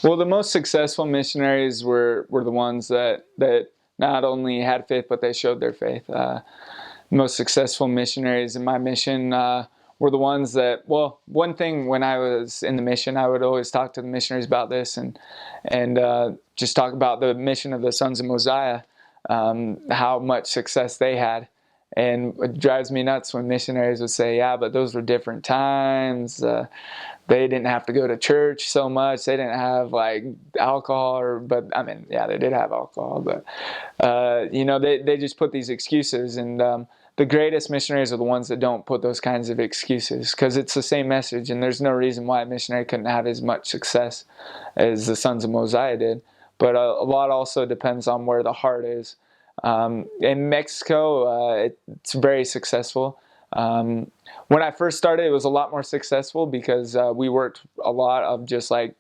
Well, the most successful missionaries were the ones that not only had faith but they showed their faith. Most successful missionaries in my mission were the ones that. Well, one thing when I was in the mission, I would always talk to the missionaries about this and just talk about the mission of the Sons of Mosiah, how much success they had. And it drives me nuts when missionaries would say, "Yeah, but those were different times. They didn't have to go to church so much. They didn't have like alcohol, but I mean, yeah, they did have alcohol, but they just put these excuses, and the greatest missionaries are the ones that don't put those kinds of excuses, because it's the same message, and there's no reason why a missionary couldn't have as much success as the Sons of Mosiah did. But a lot also depends on where the heart is. In Mexico, it's very successful. When I first started, it was a lot more successful because we worked a lot of just like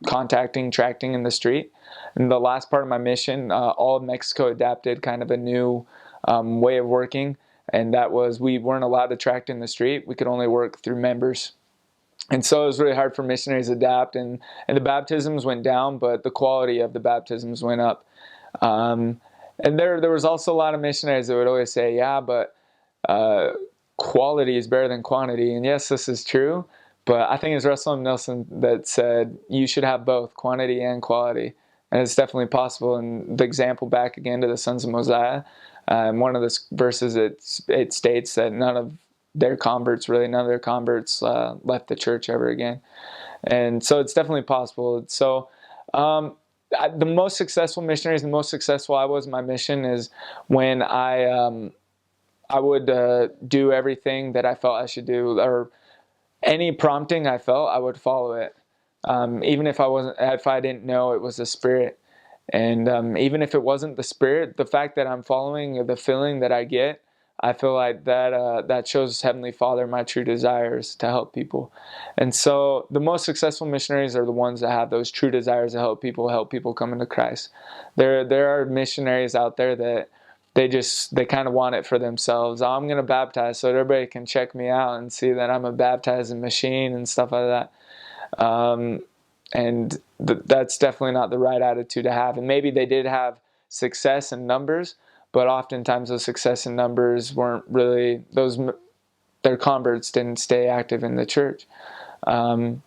contacting, tracting in the street. And the last part of my mission, all of Mexico adapted kind of a new way of working, and that was we weren't allowed to tract in the street. We could only work through members. And so it was really hard for missionaries to adapt, and the baptisms went down, but the quality of the baptisms went up. Um, and there was also a lot of missionaries that would always say, yeah, but uh, quality is better than quantity. And yes, this is true, but I think it was Russell M. Nelson that said you should have both quantity and quality. And it's definitely possible. And the example back again to the Sons of Mosiah, in one of the verses it states that none of their converts, left the church ever again. And so it's definitely possible. So the most successful missionaries, the most successful I was in my mission is when I would do everything that I felt I should do, or any prompting I felt, I would follow it, even if I didn't know it was the Spirit, and even if it wasn't the Spirit, the fact that I'm following the feeling that I get, I feel like that shows Heavenly Father my true desires to help people, and so the most successful missionaries are the ones that have those true desires to help people come into Christ. There are missionaries out there that they kind of want it for themselves. Oh, I'm going to baptize so everybody can check me out and see that I'm a baptizing machine and stuff like that. And that's definitely not the right attitude to have. And maybe they did have success in numbers, but oftentimes those success in numbers weren't really their converts didn't stay active in the church. And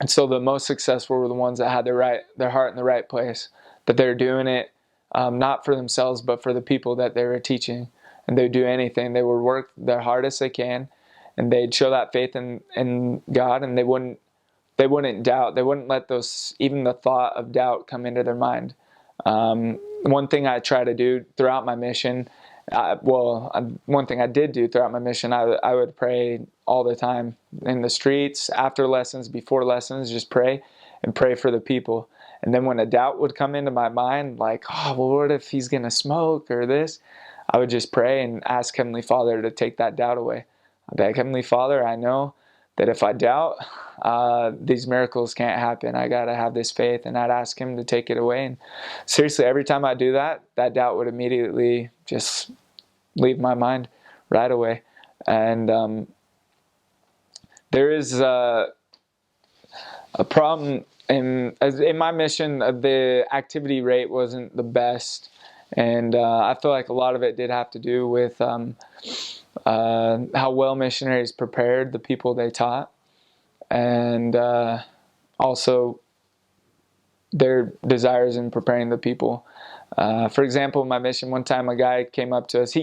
so the most successful were the ones that had their heart in the right place, that they're doing it not for themselves, but for the people that they were teaching. And they'd do anything. They would work their hardest they can, and they'd show that faith in God, and they wouldn't doubt. They wouldn't let even the thought of doubt come into their mind. One thing I try to do throughout my mission, one thing I did do throughout my mission, I would pray all the time in the streets, after lessons, before lessons, just pray and pray for the people. And then when a doubt would come into my mind, like, oh, well, what if he's going to smoke or this? I would just pray and ask Heavenly Father to take that doubt away. I beg, Heavenly Father, I know that if I doubt, these miracles can't happen. I got to have this faith, and I'd ask Him to take it away. And seriously, every time I do that, that doubt would immediately just leave my mind right away. And there is a problem in my mission. The activity rate wasn't the best, and I feel like a lot of it did have to do with how well missionaries prepared the people they taught, and also their desires in preparing the people. For example, in my mission, one time a guy came up to us.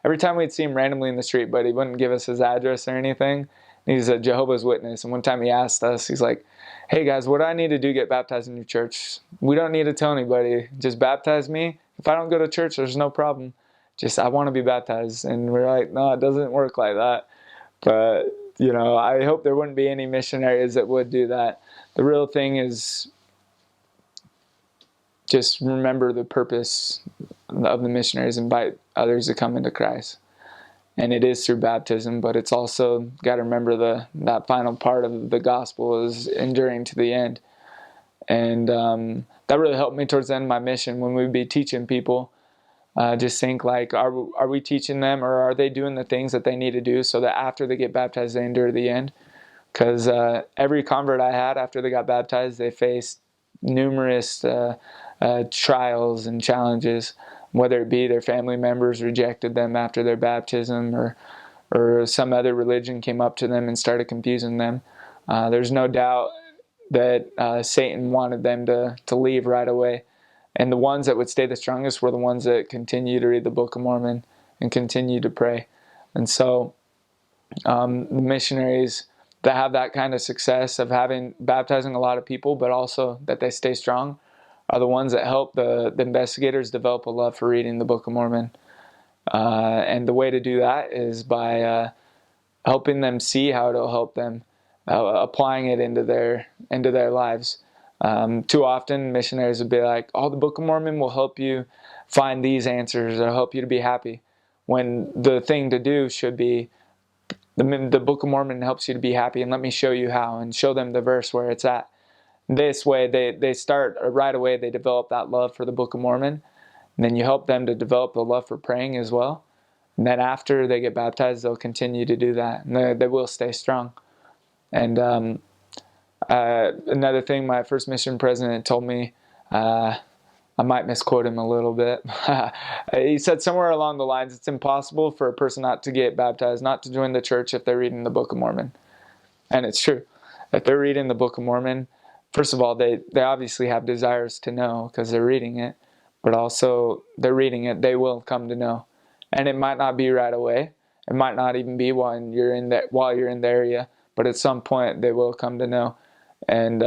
Every time we'd see him randomly in the street, but he wouldn't give us his address or anything. He's a Jehovah's Witness, and one time he asked us, he's like, "Hey guys, what do I need to do to get baptized in your church? We don't need to tell anybody. Just baptize me. If I don't go to church, there's no problem. Just I want to be baptized." And we're like, "No, it doesn't work like that." But I hope there wouldn't be any missionaries that would do that. The real thing is just remember the purpose of the missionaries, invite others to come into Christ. And it is through baptism, but it's also got to remember that final part of the gospel is enduring to the end. And that really helped me towards the end of my mission when we'd be teaching people. Just think like, are we teaching them, or are they doing the things that they need to do so that after they get baptized, they endure to the end? Because every convert I had after they got baptized, they faced numerous trials and challenges, whether it be their family members rejected them after their baptism, or some other religion came up to them and started confusing them. There's no doubt that Satan wanted them to leave right away. And the ones that would stay the strongest were the ones that continue to read the Book of Mormon and continue to pray. And so the missionaries that have that kind of success of baptizing a lot of people, but also that they stay strong, are the ones that help the investigators develop a love for reading the Book of Mormon. And the way to do that is by helping them see how it'll help them, applying it into their lives. Too often, missionaries would be like, "Oh, the Book of Mormon will help you find these answers or help you to be happy," when the thing to do should be, the Book of Mormon helps you to be happy, and let me show you how, and show them the verse where it's at. This way, they start right away, they develop that love for the Book of Mormon, and then you help them to develop the love for praying as well. And then after they get baptized, they'll continue to do that, and they will stay strong. And another thing my first mission president told me, I might misquote him a little bit. He said somewhere along the lines, it's impossible for a person not to get baptized, not to join the church if they're reading the Book of Mormon. And it's true. If they're reading the Book of Mormon, first of all, they obviously have desires to know because they're reading it, but also they're reading it, they will come to know. And it might not be right away. It might not even be while you're in the area, but at some point they will come to know. And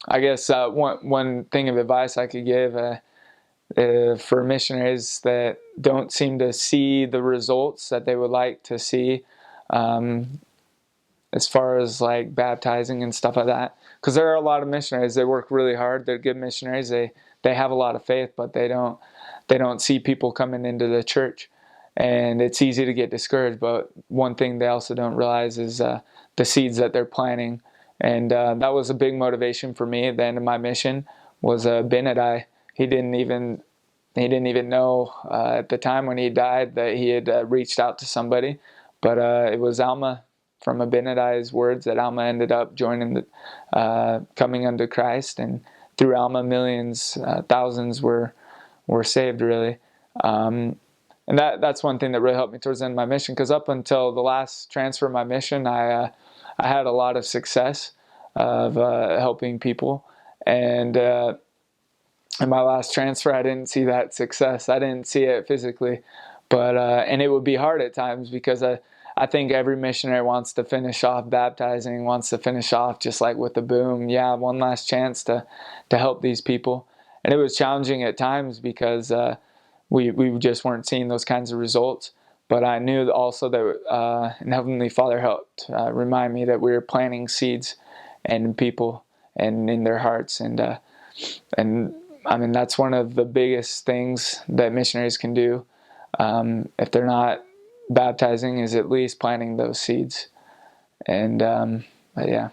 I guess one thing of advice I could give for missionaries that don't seem to see the results that they would like to see, as far as like baptizing and stuff like that, because there are a lot of missionaries, they work really hard, they're good missionaries, they have a lot of faith, but they don't see people coming into the church, and it's easy to get discouraged. But one thing they also don't realize is the seeds that they're planting. And that was a big motivation for me at the end of my mission, was Benadai. He didn't even know at the time when he died that he had reached out to somebody, but it was Alma from Abinadi's words that Alma ended up joining coming unto Christ, and through Alma millions, thousands were saved, really. And that's one thing that really helped me towards the end of my mission, because up until the last transfer of my mission, I had a lot of success of helping people, and in my last transfer, I didn't see that success. I didn't see it physically, but and it would be hard at times, because I think every missionary wants to finish off baptizing, wants to finish off just like with the boom, yeah, one last chance to help these people. And it was challenging at times because we just weren't seeing those kinds of results. But I knew also that and Heavenly Father helped remind me that we were planting seeds in people and in their hearts. And I mean, that's one of the biggest things that missionaries can do, if they're not baptizing, is at least planting those seeds. And but yeah.